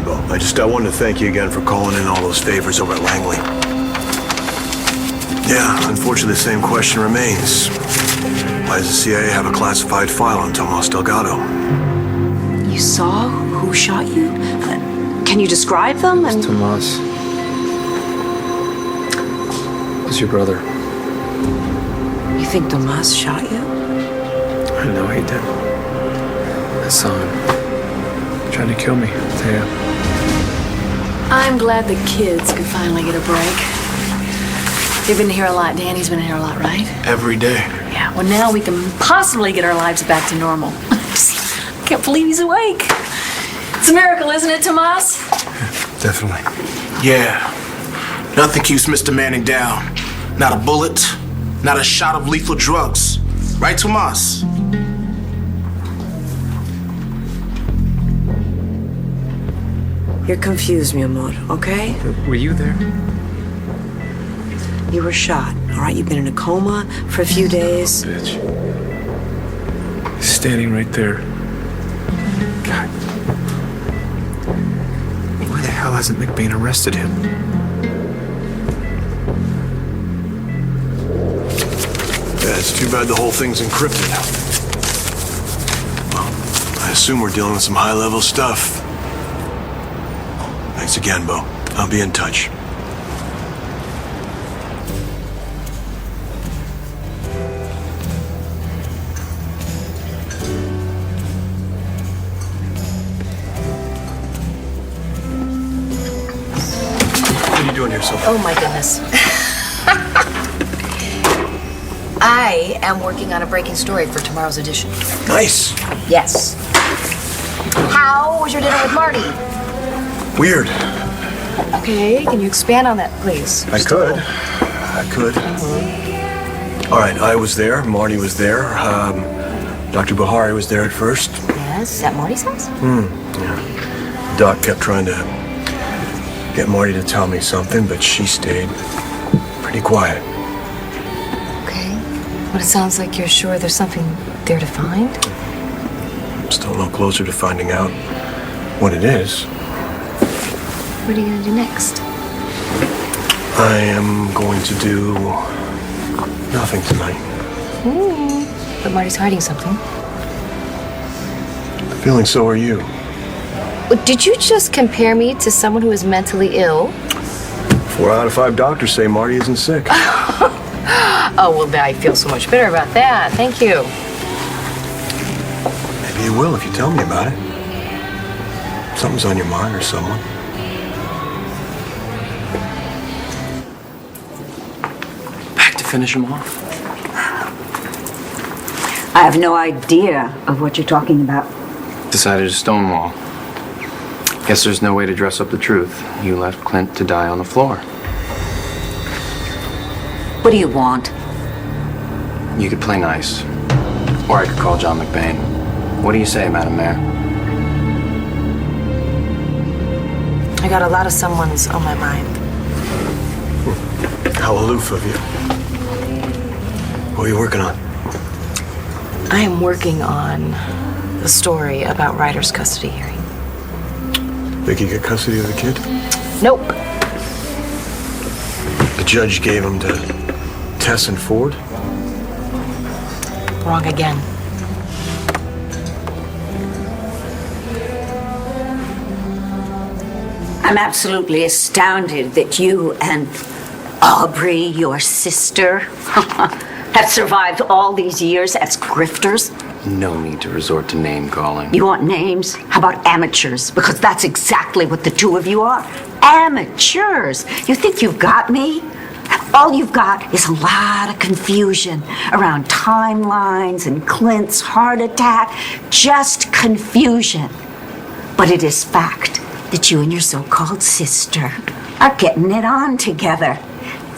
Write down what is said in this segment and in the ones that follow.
Bo. I wanted to thank you again for calling in all those favors over at Langley. Yeah, unfortunately, the same question remains. Why does the CIA have a classified file on Tomas Delgado? You saw who shot you? Can you describe them? It's Tomas. It's your brother. You think Tomas shot you? I know he did. I saw him. Trying to kill me. Yeah. I'm glad the kids could finally get a break. They've been here a lot. Danny's been here a lot, right? Every day. Yeah, well, now we can possibly get our lives back to normal. I can't believe he's awake. It's a miracle, isn't it, Tomas? Definitely. Yeah. Nothing keeps Mr. Manning down. Not a bullet, not a shot of lethal drugs. Right, Tomas? You're confused, mi amor, okay? Were you there? You were shot, all right? You've been in a coma for a few days. Bitch. He's standing right there. God. Why the hell hasn't McBain arrested him? Yeah, it's too bad the whole thing's encrypted. Well, I assume we're dealing with some high-level stuff. Thanks again, Bo. I'll be in touch. What are you doing here, Sophie? Oh, my goodness. I am working on a breaking story for tomorrow's edition. Nice. Yes. How was your dinner with Marty? Weird. Okay, can you expand on that, please? I could. All right, I was there. Marty was there. Dr. Bahari was there at first. Yes, at Marty's house? Yeah. Doc kept trying to get Marty to tell me something, but she stayed pretty quiet. Okay. But it sounds like you're sure there's something there to find? Still no closer to finding out what it is. What are you gonna do next? I am going to do nothing tonight. But Marty's hiding something. Feeling so are you. Did you just compare me to someone who is mentally ill? 4 out of 5 doctors say Marty isn't sick. Oh, well, I feel so much better about that. Thank you. Maybe you will if you tell me about it. Something's on your mind or someone. Back to finish him off. I have no idea of what you're talking about. Decided to stonewall. Guess there's no way to dress up the truth. You left Clint to die on the floor. What do you want? You could play nice. Or I could call John McBain. What do you say, Madam Mayor? I got a lot of someone's on my mind. How aloof of you. What are you working on? I am working on the story about Ryder's custody hearing. Vicky get custody of the kid? Nope. The judge gave him to Tess and Ford? Wrong again. I'm absolutely astounded that you and Aubrey, your sister, have survived all these years as grifters. No need to resort to name calling. You want names? How about amateurs? Because that's exactly what the two of you are. Amateurs. You think you've got me? All you've got is a lot of confusion around timelines and Clint's heart attack. Just confusion. But it is fact that you and your so-called sister are getting it on together.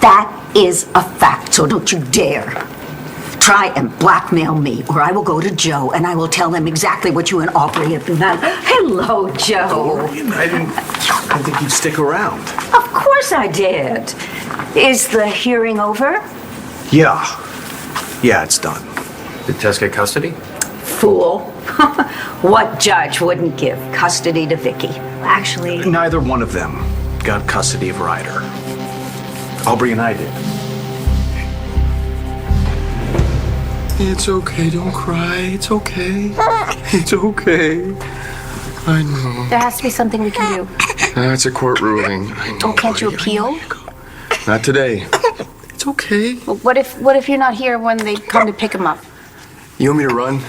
That is a fact, so don't you dare try and blackmail me, or I will go to Joe and I will tell them exactly what you and Aubrey have done. Hello, Joe. I didn't think you'd stick around. Of course I did. Is the hearing over? Yeah. Yeah, it's done. Did Tess get custody? Fool. What judge wouldn't give custody to Vicky? Actually, Neither one of them got custody of Ryder. Aubrey and I did. It's okay, don't cry. It's okay. It's okay. I know. There has to be something we can do. That's a court ruling. I know, Oh, can't you buddy. appeal? Not today. It's okay. Well, what if you're not here when they come to pick him up? You want me to run?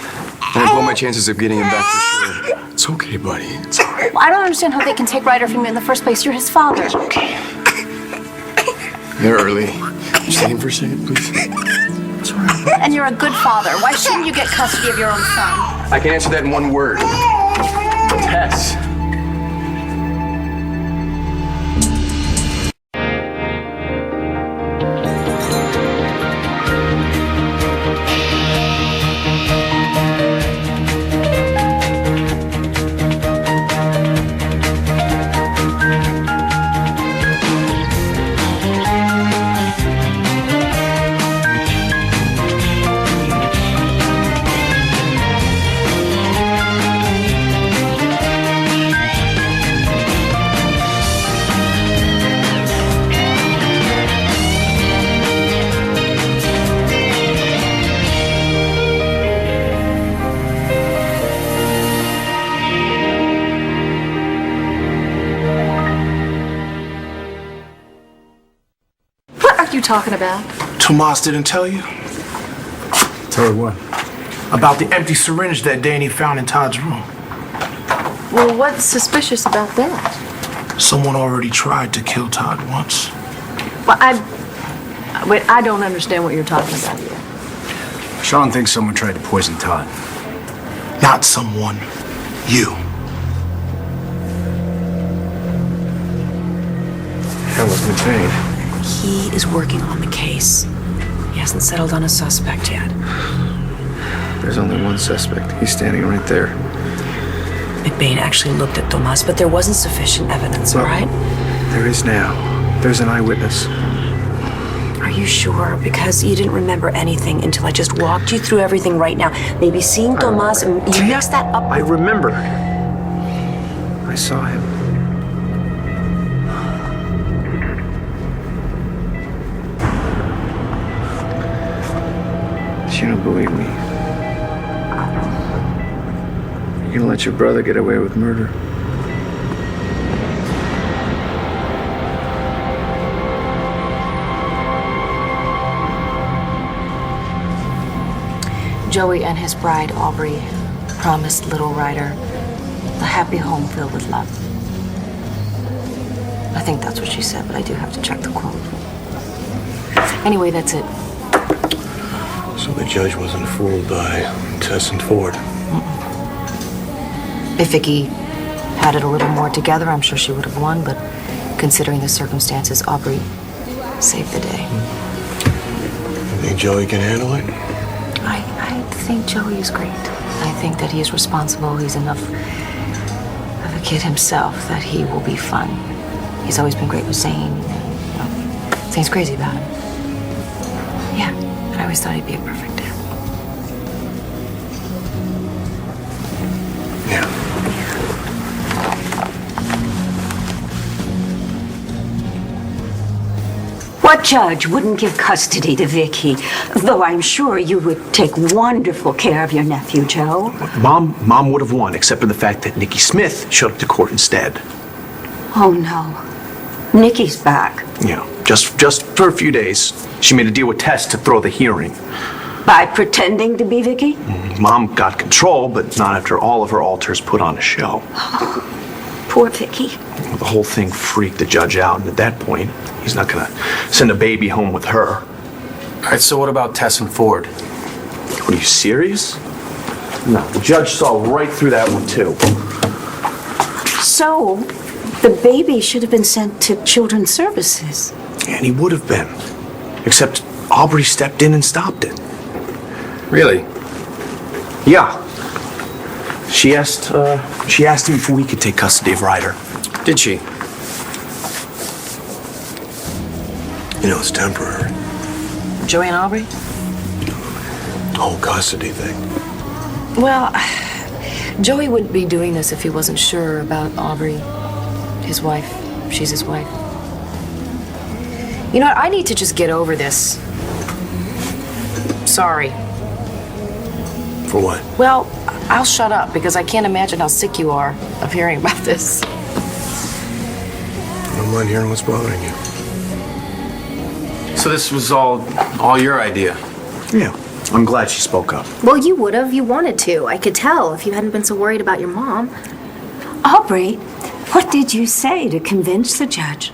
I blow my chances of getting him back for sure. It's okay, buddy. It's all right. Well, I don't understand how they can take Ryder from you in the first place. You're his father. Okay. They're early. Stay in for a second, please. It's all right. And you're a good father. Why shouldn't you get custody of your own son? I can answer that in one word. Tess. What are you talking about? Tomas didn't tell you? Tell her what? About the empty syringe that Danny found in Todd's room. Well, what's suspicious about that? Someone already tried to kill Todd once. Well, I don't understand what you're talking about here. Sean thinks someone tried to poison Todd. Not someone. You. Hell was contained. he is working on the case. He hasn't settled on a suspect yet. There's only one suspect. He's standing right there. McBain actually looked at Tomas, but there wasn't sufficient evidence, all right? There is now. There's an eyewitness. Are you sure? Because you didn't remember anything until I just walked you through everything right now. Maybe seeing Tomas, and you mixed that up. I remember. I saw him. You don't believe me. You're gonna let your brother get away with murder. Joey and his bride, Aubrey, promised little Ryder a happy home filled with love. I think that's what she said, but I do have to check the quote. Anyway, that's it. So the judge wasn't fooled by Tess and Ford. If Vicky had it a little more together, I'm sure she would have won, but considering the circumstances, Aubrey saved the day. You think Joey can handle it? I think Joey is great. I think that he is responsible. He's enough of a kid himself that he will be fun. He's always been great with Zane. And, Zane's crazy about him. Yeah, and I always thought he'd be a perfect dad. Yeah. What judge wouldn't give custody to Vicky? Though I'm sure you would take wonderful care of your nephew, Joe. Mom would have won, except for the fact that Nikki Smith showed up to court instead. Oh, no. Nikki's back. Yeah, just for a few days. She made a deal with Tess to throw the hearing. By pretending to be Vicky? Mom got control, but not after all of her alters put on a show. Poor Vicky. The whole thing freaked the judge out, and at that point, he's not gonna send a baby home with her. All right, so what about Tess and Ford? What, are you serious? No, the judge saw right through that one, too. So, the baby should have been sent to Children's Services. And he would have been. Except Aubrey stepped in and stopped it. Really? Yeah. She asked him if we could take custody of Ryder. Did she? You know, it's temporary. Joey and Aubrey? The whole custody thing. Well, Joey wouldn't be doing this if he wasn't sure about Aubrey, his wife. She's his wife. You know what? I need to just get over this. Sorry. For what? Well, I'll shut up because I can't imagine how sick you are of hearing about this. I don't mind hearing what's bothering you. So this was all your idea? Yeah. I'm glad she spoke up. Well, you would have. You wanted to. I could tell if you hadn't been so worried about your mom. Aubrey, what did you say to convince the judge?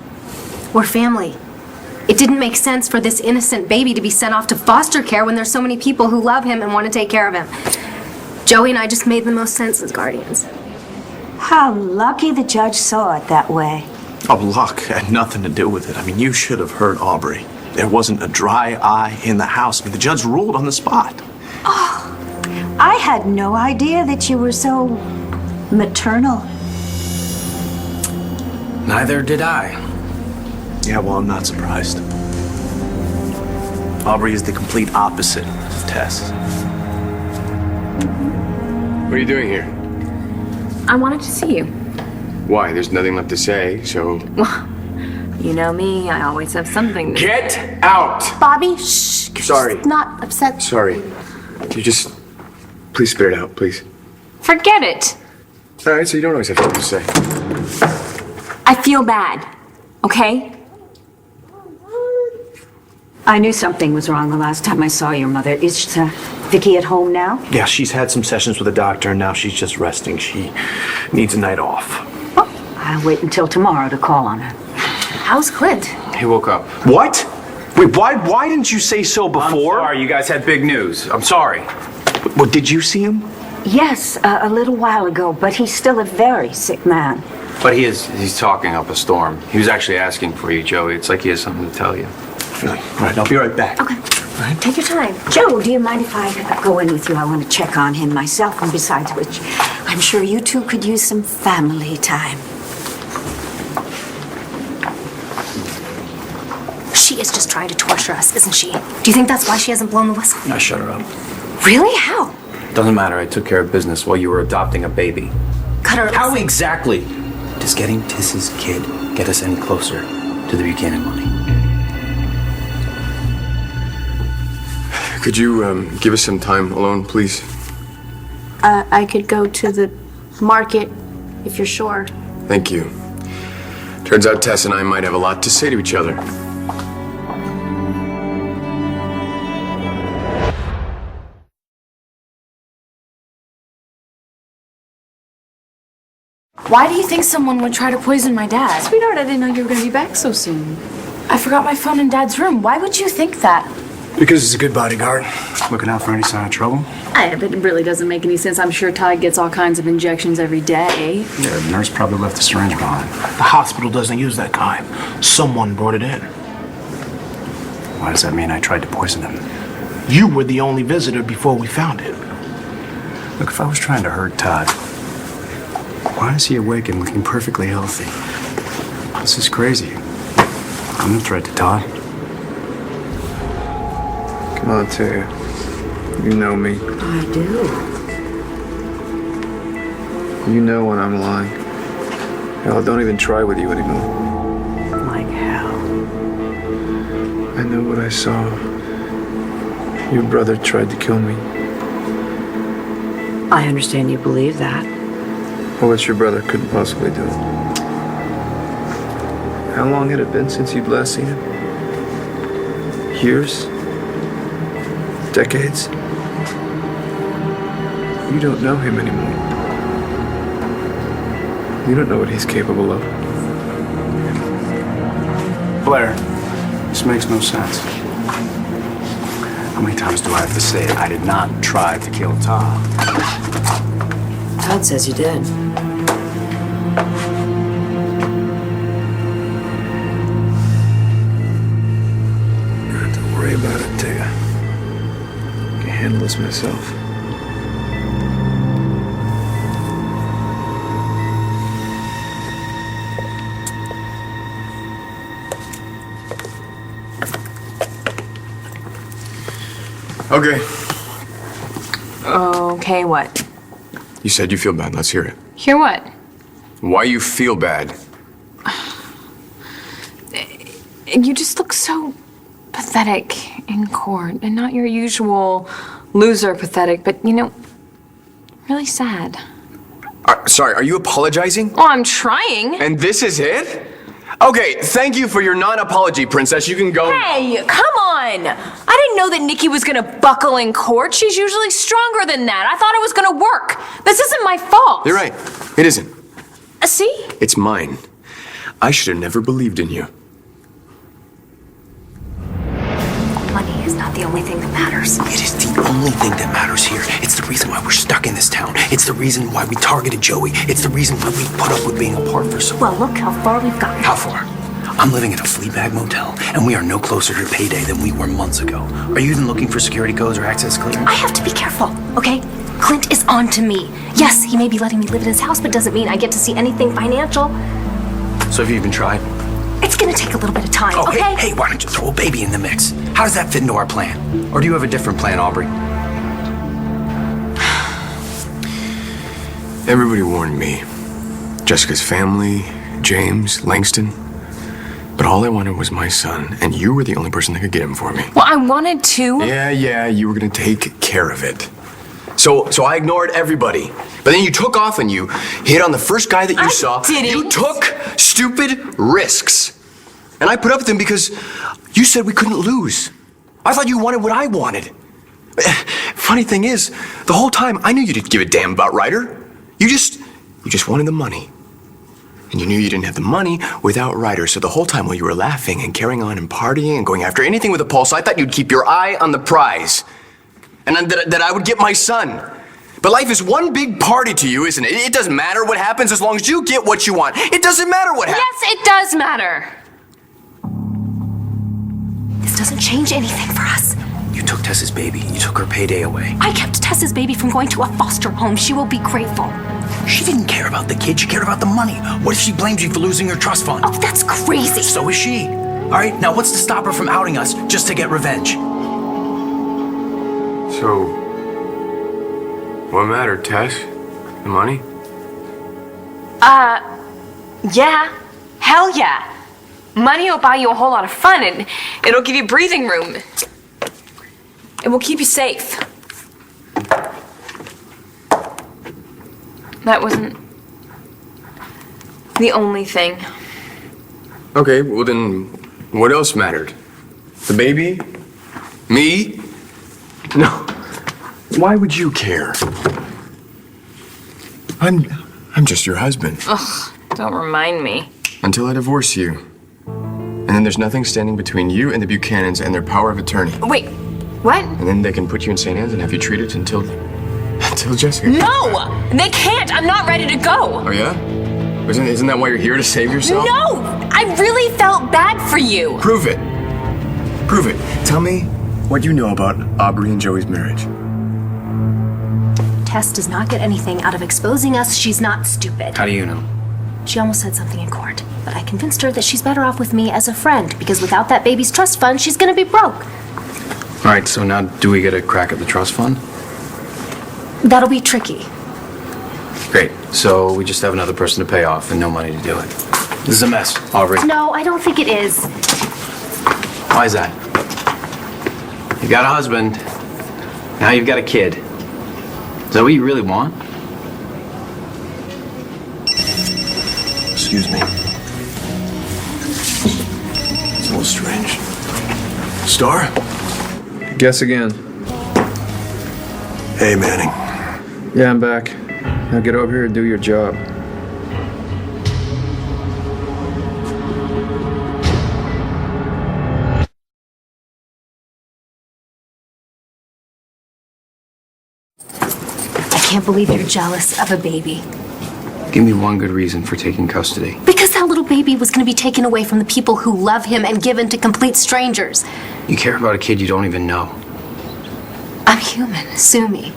We're family. It didn't make sense for this innocent baby to be sent off to foster care when there's so many people who love him and want to take care of him. Joey and I just made the most sense as guardians. How lucky the judge saw it that way. Oh, luck had nothing to do with it. I mean, you should have heard Aubrey. There wasn't a dry eye in the house. I mean, the judge ruled on the spot. Oh, I had no idea that you were so maternal. Neither did I. Yeah, well, I'm not surprised. Aubrey is the complete opposite of Tess. What are you doing here? I wanted to see you. Why? There's nothing left to say, so... You know me, I always have something to Get out! Bobby, shh. Sorry. She's not upset. Sorry. You just... Please spit it out, please. Forget it. All right, so you don't always have something to say. I feel bad, okay? I knew something was wrong the last time I saw your mother. Is Vicky at home now? Yeah, she's had some sessions with the doctor, and now she's just resting. She needs a night off. Oh, I'll wait until tomorrow to call on her. How's Clint? He woke up. What? Wait, why didn't you say so before? I'm sorry, you guys had big news. I'm sorry. What, did you see him? Yes, a little while ago, but he's still a very sick man. But he's talking up a storm. He was actually asking for you, Joey. It's like he has something to tell you. All right, I'll be right back. Okay. Take your time. Joe, do you mind if I go in with you? I want to check on him myself, and besides which, I'm sure you two could use some family time. She is just trying to torture us, isn't she? Do you think that's why she hasn't blown the whistle? Now shut her up. Really? How? Doesn't matter. I took care of business while you were adopting a baby. Cut her. How exactly does getting Tiss's kid get us any closer to the Buchanan money? Could you give us some time alone, please? I could go to the market if you're sure. Thank you. Turns out Tess and I might have a lot to say to each other. Why do you think someone would try to poison my dad? Sweetheart, I didn't know you were going to be back so soon. I forgot my phone in Dad's room. Why would you think that? Because he's a good bodyguard. Looking out for any sign of trouble? It really doesn't make any sense. I'm sure Ty gets all kinds of injections every day. Yeah, the nurse probably left the syringe behind. The hospital doesn't use that kind. Someone brought it in. Why does that mean I tried to poison him? You were the only visitor before we found it. Look, if I was trying to hurt Todd, why is he awake and looking perfectly healthy? This is crazy. I'm no threat to Todd. Come on, Taya. You know me. I do. You know when I'm lying. Hell, don't even try with you anymore. Like hell. I know what I saw. Your brother tried to kill me. I understand you believe that. Well, what your brother couldn't possibly do. How long had it been since you'd last seen him? Years? Decades? You don't know him anymore. You don't know what he's capable of. Blair, this makes no sense. How many times do I have to say I did not try to kill Todd? Todd says you did. Don't worry about it, Taya. I can handle this myself. Okay. Okay, what? You said you feel bad. Let's hear it. Hear what? Why you feel bad? You just look so pathetic in court, and not your usual loser pathetic, but, you know, really sad. Sorry, are you apologizing? Well, I'm trying. And this is it? Okay, thank you for your non-apology, princess. You can go. Hey, come on! I didn't know that Nikki was gonna buckle in court. She's usually stronger than that. I thought it was gonna work. This isn't my fault. You're right. It isn't. See? It's mine. I should have never believed in you. Money is not the only thing that matters. It is the only thing that matters here. It's the reason why we're stuck in this town. It's the reason why we targeted Joey. It's the reason why we put up with being apart for so long. Well, look how far we've gotten. How far? I'm living at a Fleabag motel, and we are no closer to payday than we were months ago. Are you even looking for security codes or access clearance? I have to be careful, okay? Clint is on to me. Yes, he may be letting me live in his house, but doesn't mean I get to see anything financial. So have you even tried? It's gonna take a little bit of time, Oh, okay? hey, why don't you throw a baby in the mix? How does that fit into our plan? Or do you have a different plan, Aubrey? Everybody warned me. Jessica's family, James, Langston. But all I wanted was my son, and you were the only person that could get him for me. Well, I wanted to. Yeah, you were gonna take care of it. So I ignored everybody. But then you took off and you hit on the first guy that you saw. Didn't. You took stupid risks. And I put up with them because you said we couldn't lose. I thought you wanted what I wanted. Funny thing is, the whole time I knew you didn't give a damn about Ryder. You just wanted the money. And you knew you didn't have the money without Ryder. So the whole time while you were laughing and carrying on and partying and going after anything with a pulse, I thought you'd keep your eye on the prize. And that I would get my son. But life is one big party to you, isn't it? It doesn't matter what happens as long as you get what you want. It doesn't matter what happens. Yes, it does matter. This doesn't change anything for us. You took Tessa's baby. You took her payday away. I kept Tessa's baby from going to a foster home. She will be grateful. She didn't care about the kid. She cared about the money. What if she blames you for losing her trust fund? Oh, that's crazy. So is she. All right, now what's to stop her from outing us just to get revenge? So, what mattered, Tess? The money? Yeah. Hell yeah. Money will buy you a whole lot of fun, and it'll give you breathing room. It will keep you safe. That wasn't the only thing. Okay, well then, what else mattered? The baby? Me? No. Why would you care? I'm just your husband. Ugh, don't remind me. Until I divorce you. And then there's nothing standing between you and the Buchanans and their power of attorney. Wait, what? And then they can put you in St. Anne's and have you treated until Jessica. No! They can't! I'm not ready to go! Oh yeah? Isn't that why you're here, to save yourself? No! I really felt bad for you! Prove it. Prove it. Tell me what you know about Aubrey and Joey's marriage. Tess does not get anything out of exposing us. She's not stupid. How do you know? She almost said something in court, but I convinced her that she's better off with me as a friend, because without that baby's trust fund, she's gonna be broke. All right, so now do we get a crack at the trust fund? That'll be tricky. Great. So we just have another person to pay off and no money to do it. This is a mess, Aubrey. No, I don't think it is. Why is that? You got a husband. Now you've got a kid. Is that what you really want? Excuse me. It's a little strange. Star? Guess again. Hey, Manning. Yeah, I'm back. Now get over here and do your job. I can't believe you're jealous of a baby. Give me one good reason for taking custody. Because that little baby was going to be taken away from the people who love him and given to complete strangers. You care about a kid you don't even know. I'm human. Sue me.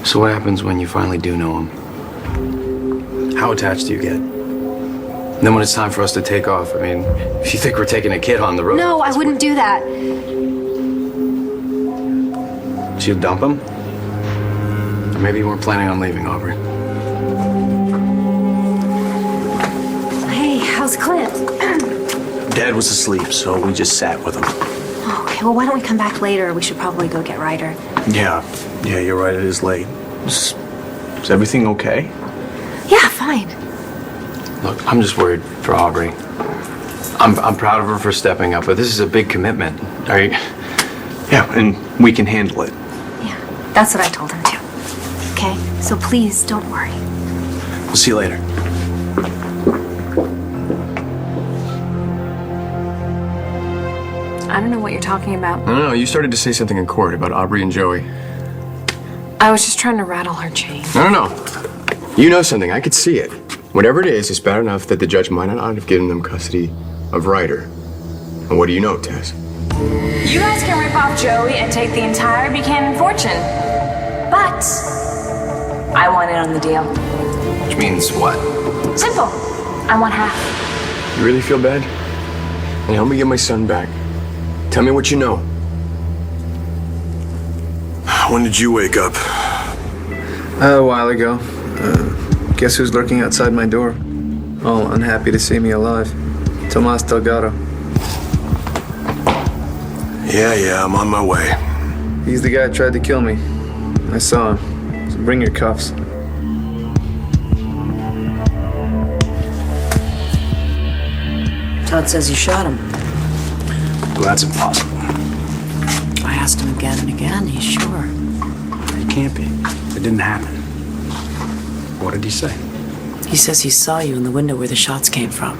So what happens when you finally do know him? How attached do you get? And then when it's time for us to take off, I mean, if you think we're taking a kid on the road... No, I wouldn't do that. So you dump him? Maybe you weren't planning on leaving, Aubrey. Hey, how's Clint? Dad was asleep, so we just sat with him. Okay, well, why don't we come back later? We should probably go get Ryder. Yeah, you're right. It is late. Is everything okay? Yeah, fine. Look, I'm just worried for Aubrey. I'm proud of her for stepping up, but this is a big commitment. Are you? Yeah, and we can handle it. Yeah, that's what I told him too. Okay, so please don't worry. We'll see you later. I don't know what you're talking about. No, you started to say something in court about Aubrey and Joey. I was just trying to rattle her chain. No. You know something, I could see it. Whatever it is, it's bad enough that the judge might not have given them custody of Ryder. And what do you know, Tess? You guys can rip off Joey and take the entire Buchanan fortune. But I want in on the deal. Which means what? Simple. I want half. You really feel bad? And help me get my son back. Tell me what you know. When did you wake up? A while ago. Guess who's lurking outside my door? All unhappy to see me alive. Tomas Delgado. Yeah, I'm on my way. He's the guy who tried to kill me. I saw him. So bring your cuffs. Todd says you shot him. Well, that's impossible. I asked him again and again. He's sure. It can't be. It didn't happen. What did he say? He says he saw you in the window where the shots came from.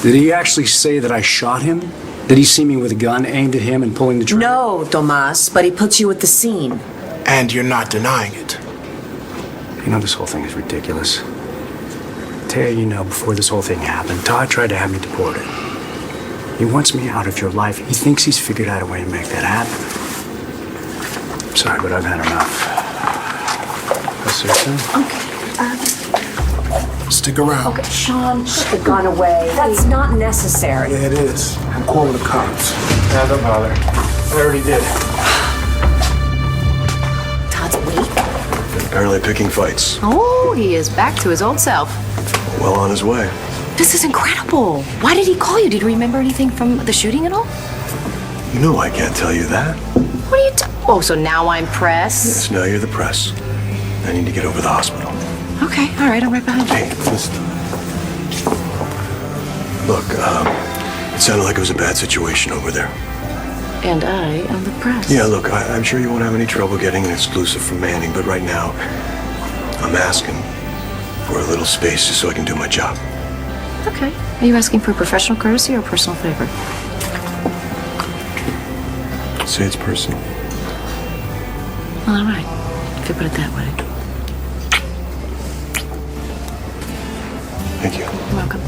Did he actually say that I shot him? Did he see me with a gun aimed at him and pulling the trigger? No, Tomas, but he puts you at the scene. And you're not denying it. You know, this whole thing is ridiculous. Taya, you know, before this whole thing happened, Todd tried to have me deported. He wants me out of your life. He thinks he's figured out a way to make that happen. I'm sorry, but I've had enough. I'll see you soon. Okay. Stick around. Okay, Sean, put the gun away. That's not necessary. Yeah, it is. I'm calling the cops. Nah, don't bother. I already did. Todd's weak. Apparently picking fights. Oh, he is back to his old self. Well on his way. This is incredible. Why did he call you? Did you remember anything from the shooting at all? You know I can't tell you that. What are you Oh, so now I'm press? Yes, now you're the press. I need to get over to the hospital. Okay, all right, I'm right behind you. Hey, listen. Look, it sounded like it was a bad situation over there. And I am the press. Yeah, look, I'm sure you won't have any trouble getting an exclusive from Manning, but right now, I'm asking for a little space just so I can do my job. Okay. Are you asking for professional courtesy or a personal favor? Say it's personal. Well, all right, if you put it that way. Thank you. You're welcome.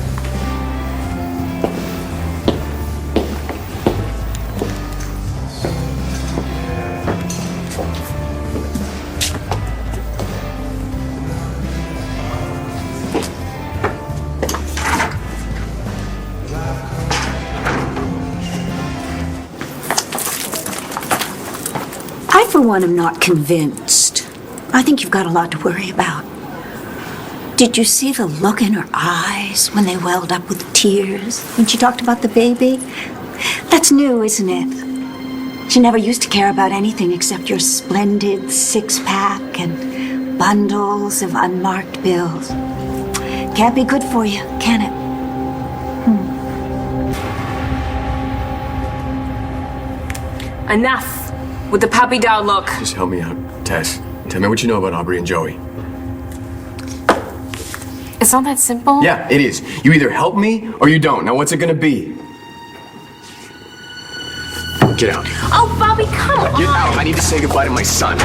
I, for one, am not convinced. I think you've got a lot to worry about. Did you see the look in her eyes when they welled up with tears when she talked about the baby? That's new, isn't it? She never used to care about anything except your splendid six-pack and bundles of unmarked bills. Can't be good for you, can it? Enough with the puppy dog look. Just help me out, Tess. Tell me what you know about Aubrey and Joey. It's not that simple. Yeah, it is. You either help me or you don't. Now, what's it gonna be? Get out. Oh, Bobby, come on. Get out. I need to say goodbye to my son.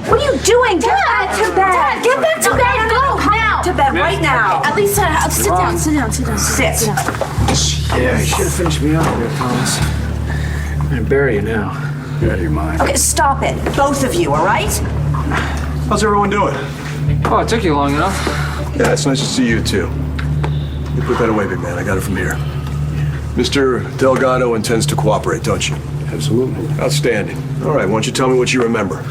What are you doing? Get back to bed. Dad, Get back to bed. Go Now. To bed right now. At least sit down, sit down, sit down. Sit. Yeah, you should have finished me off there, Thomas. I'm gonna bury you now. Get out of your mind. Okay, stop it. Both of you, all right? How's everyone doing? Oh, it took you long enough. Yeah, it's nice to see you too. You put that away, big man. I got it from here. Mr. Delgado intends to cooperate, don't you? Absolutely. Outstanding. All right, why don't you tell me what you remember?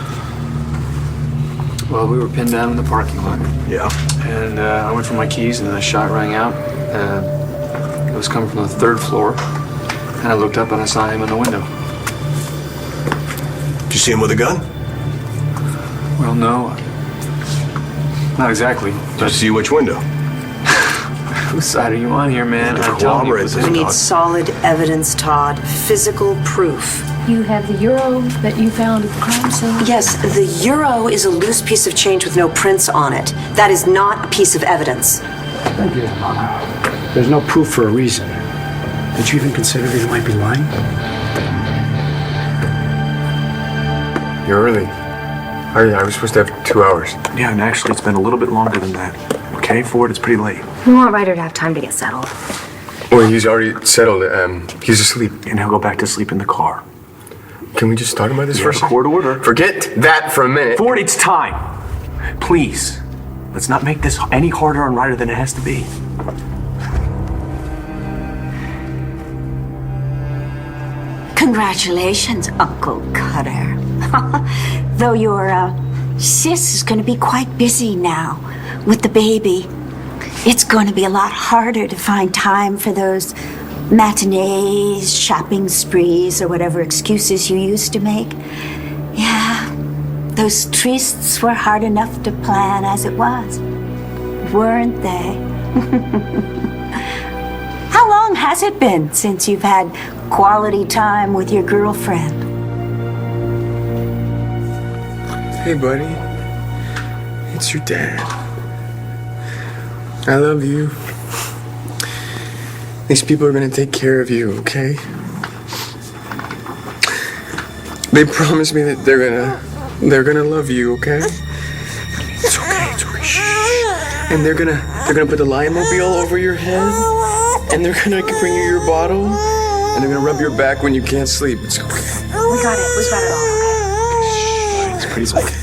Well, we were pinned down in the parking lot. Yeah. And I went for my keys, and then a shot rang out. It was coming from the 3rd floor. And I looked up, and I saw him in the window. Did you see him with a gun? Well, no. Not exactly. Did you see which window? Whose side are you on here, man? You need to I'm telling you, cooperate, We then, need Todd. solid evidence, Todd. Physical proof. You have the euro that you found at the crime scene? Yes, the euro is a loose piece of change with no prints on it. That is not a piece of evidence. Thank you, Mama. There's no proof for a reason. Did you even consider that he might be lying? You're early. I was supposed to have 2 hours. Yeah, and actually it's been a little bit longer than that. Okay, Ford, it's pretty late. We want Ryder to have time to get settled. Well, he's already settled. He's asleep. And he'll go back to sleep in the car. Can we just talk about this You for a have a second? court order. Forget that for a minute. Ford, it's time. Please, let's not make this any harder on Ryder than it has to be. Congratulations, Uncle Cutter. Though your sis is going to be quite busy now with the baby, it's going to be a lot harder to find time for those matinees, shopping sprees, or whatever excuses you used to make. Yeah, those trysts were hard enough to plan as it was, weren't they? How long has it been since you've had quality time with your girlfriend? Hey, buddy. It's your dad. I love you. These people are gonna take care of you, okay? They promised me that they're gonna love you, okay? It's okay, it's okay. Shh. And they're gonna put the Lion Mobile over your head, and they're gonna bring you your bottle, and they're gonna rub your back when you can't sleep. It's okay. We got it all, okay? It's pretty late.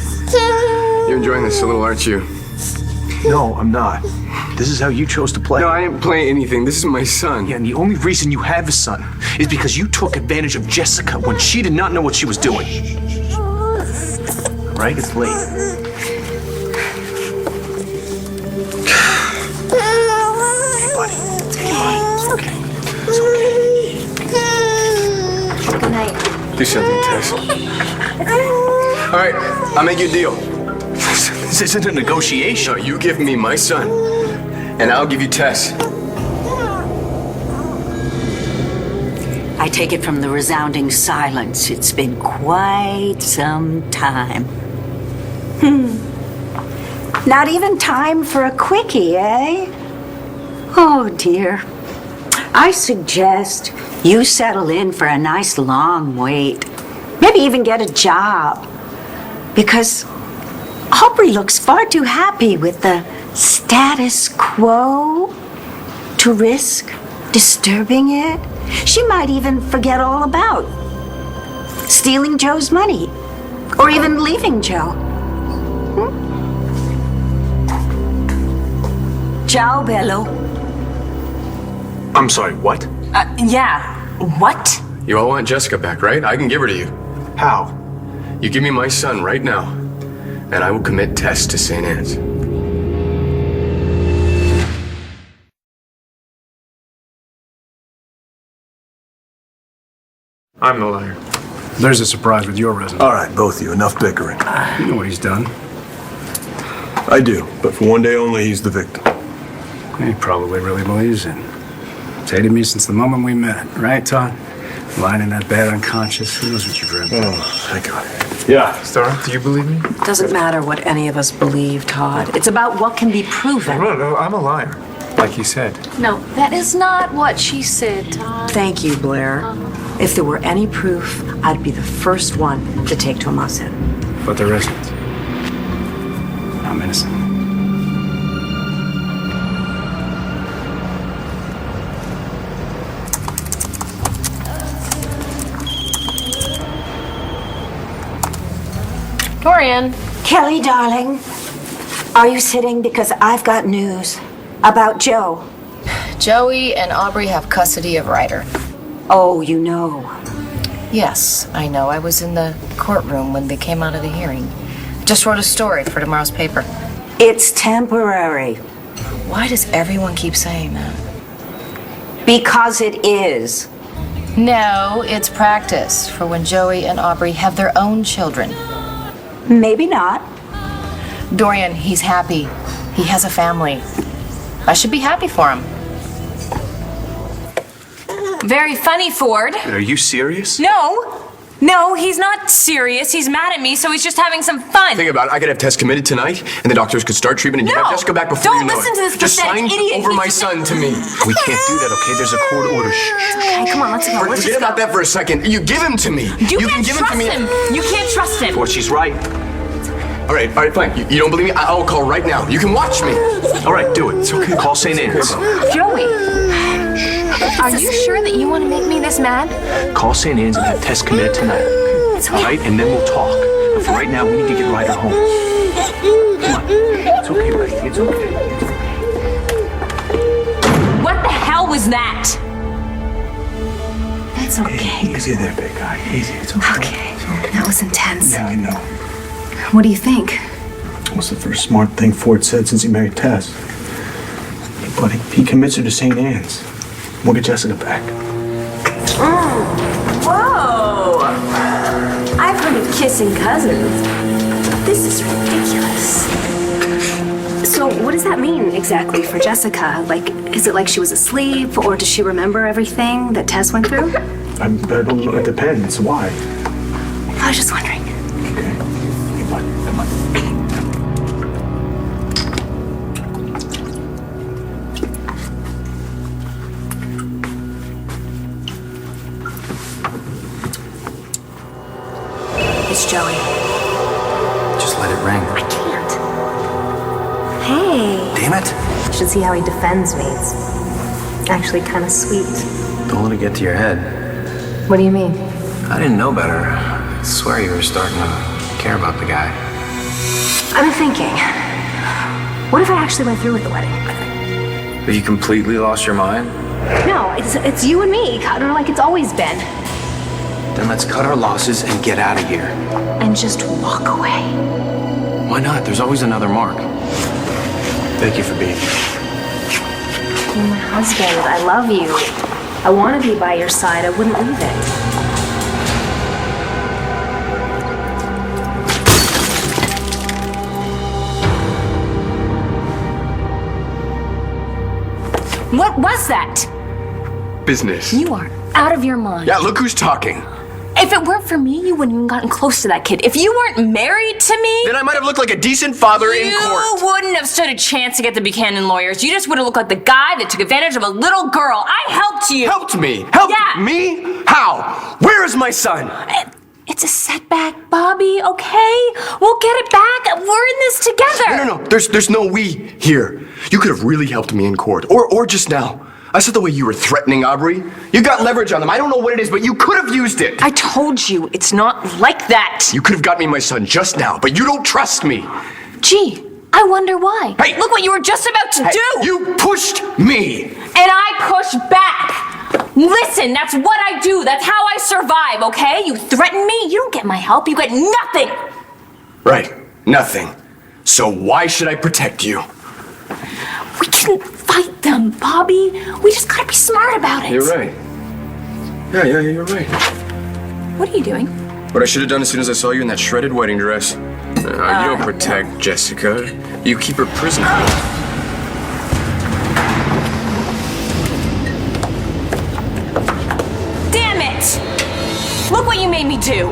You're enjoying this a little, aren't you? No, I'm not. This is how you chose to play. No, I didn't play anything. This is my son. Yeah, and the only reason you have a son is because you took advantage of Jessica when she did not know what she was doing. Right? It's late. Hey, buddy. It's okay. It's okay. Good night. Do something, Tess. All right, I'll make you a deal. This isn't a negotiation. No, you give me my son, and I'll give you Tess. I take it from the resounding silence. It's been quite some time. Not even time for a quickie, eh? Oh, dear. I suggest you settle in for a nice long wait. Maybe even get a job. Because Aubrey looks far too happy with the status quo to risk disturbing it. She might even forget all about stealing Joe's money or even leaving Joe. Ciao, Bello. I'm sorry, what? Yeah. What? You all want Jessica back, right? I can give her to you. How? You give me my son right now, and I will commit Tess to St. Anne's. I'm the liar. There's a surprise with your resume. All right, both of you, enough bickering. You know what he's done. I do, but for one day only, he's the victim. He probably really believes it. He's hated me since the moment we met, right, Todd? Lying in that bed unconscious. Who knows what you dreamt? Oh, thank God. Yeah. Star, do you believe me? It doesn't matter what any of us believe, Todd. It's about what can be proven. No, I'm a liar. Like you said. No, that is not what she said, Todd. Thank you, Blair. If there were any proof, I'd be the first one to take Tomas in. But there isn't. I'm innocent. Dorian. Kelly, darling, are you sitting? Because I've got news about Joe. Joey and Aubrey have custody of Ryder. Oh, you know. Yes, I know. I was in the courtroom when they came out of the hearing. Just wrote a story for tomorrow's paper. It's temporary. Why does everyone keep saying that? Because it is. No, it's practice for when Joey and Aubrey have their own children. Maybe not. Dorian, he's happy. He has a family. I should be happy for him. Very funny, Ford. Are you serious? No, he's not serious. He's mad at me, so he's just having some fun. Think about it. I could have tests committed tonight, and the doctors could start treatment, and you No! have Jessica back before Don't you know listen it. to this Just pathetic sign idiot. over He's my just- son to me. We can't do that, okay? There's a court order. Shh. Okay, come on, let's go. Let's Forget just about go. that for a second. You give him to me. You can can't give trust him to me. him. You can't trust him. Ford, she's right. All right, fine. You don't believe me? I'll call right now. You can watch me. All right, do it. It's okay. Call St. Anne's. Joey, are you sure that you want to make me this mad? Call St. Anne's and have tests committed tonight. All right, and then we'll talk. But for right now, we need to get Ryder home. Come on. It's okay, buddy. It's okay. What the hell was that? It's okay. Easy there, big guy. Easy. It's okay. Okay, that was intense. Yeah, I know. What do you think? What's the first smart thing Ford said since he married Tess? But he commits her to St. Anne's. We'll get Jessica back. Whoa! I've heard of kissing cousins. This is ridiculous. So what does that mean exactly for Jessica? Like, is it like she was asleep, or does she remember everything that Tess went through? I don't know. It depends. Why? I was just wondering. Okay. Come on. It's Joey. Just let it ring. I can't. Hey. Damn it. You should see how he defends me. It's actually kind of sweet. Don't let it get to your head. What do you mean? I didn't know better. I swear you were starting to care about the guy. I've been thinking. What if I actually went through with the wedding? But you completely lost your mind? No, it's you and me, kind of like it's always been. Then let's cut our losses and get out of here. And just walk away. Why not? There's always another Mark. Thank you for being here. You're my husband. I love you. I want to be by your side. I wouldn't leave it. What was that? Business. You are out of your mind. Yeah, look who's talking. If it weren't for me, you wouldn't even gotten close to that kid. If you weren't married to me, Then I might have looked like a decent father in you court. wouldn't have stood a chance to get the Buchanan lawyers. You just would have looked like the guy that took advantage of a little girl. I helped you. Helped me? Helped Yeah. me? How? Where is my son? It's a setback, Bobby, okay? We'll get it back. We're in this together. No. There's no we here. You could have really helped me in court. Or just now. I saw the way you were threatening Aubrey. You got leverage on them. I don't know what it is, but you could have used it. I told you, it's not like that. You could have got me my son just now, but you don't trust me. Gee, I wonder why. Hey. Look what you were just about to Hey, do. you pushed me. And I push back. Listen, that's what I do. That's how I survive, okay? You threaten me, you don't get my help. You get nothing. Right, nothing. So why should I protect you? We can fight them, Bobby. We just gotta be smart about it. You're right. Yeah, you're right. What are you doing? What I should have done as soon as I saw you in that shredded wedding dress. You don't protect Jessica. You keep her prisoner. Damn it! Look what you made me do.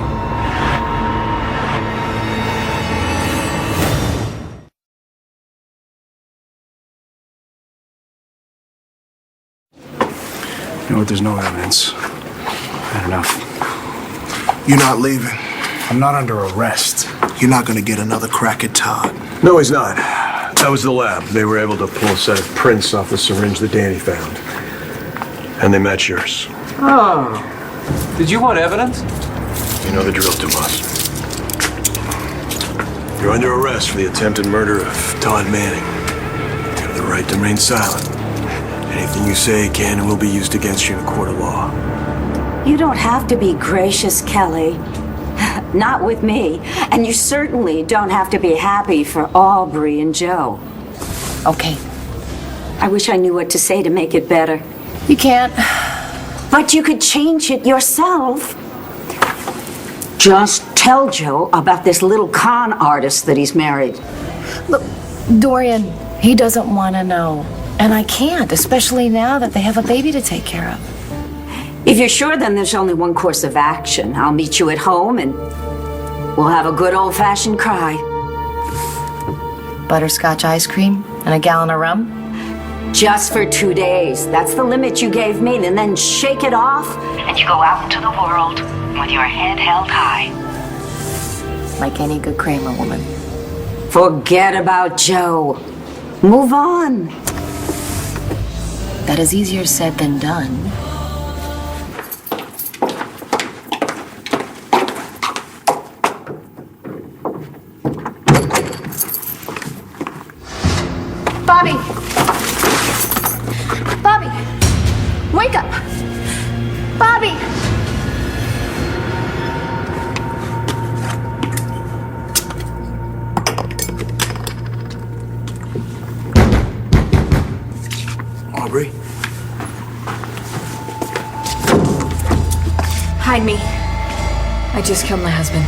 You know what? There's no evidence. Not enough. You're not leaving. I'm not under arrest. You're not gonna get another crack at Todd. No, he's not. That was the lab. They were able to pull a set of prints off the syringe that Danny found. And they match yours. Oh. Did you want evidence? You know the drill, Tomas. You're under arrest for the attempted murder of Todd Manning. You have the right to remain silent. Anything you say can and will be used against you in a court of law. You don't have to be gracious, Kelly. Not with me. And you certainly don't have to be happy for Aubrey and Joe. Okay. I wish I knew what to say to make it better. You can't. But you could change it yourself. Just tell Joe about this little con artist that he's married. Look, Dorian, he doesn't want to know. And I can't, especially now that they have a baby to take care of. If you're sure, then there's only one course of action. I'll meet you at home and we'll have a good old-fashioned cry. Butterscotch ice cream and a gallon of rum? Just for 2 days. That's the limit you gave me. And then shake it off, and you go out into the world with your head held high. Like any good Kramer woman. Forget about Joe. Move on. That is easier said than done. Bobby! Bobby! Wake up! Bobby! Aubrey? Hide me. I just killed my husband.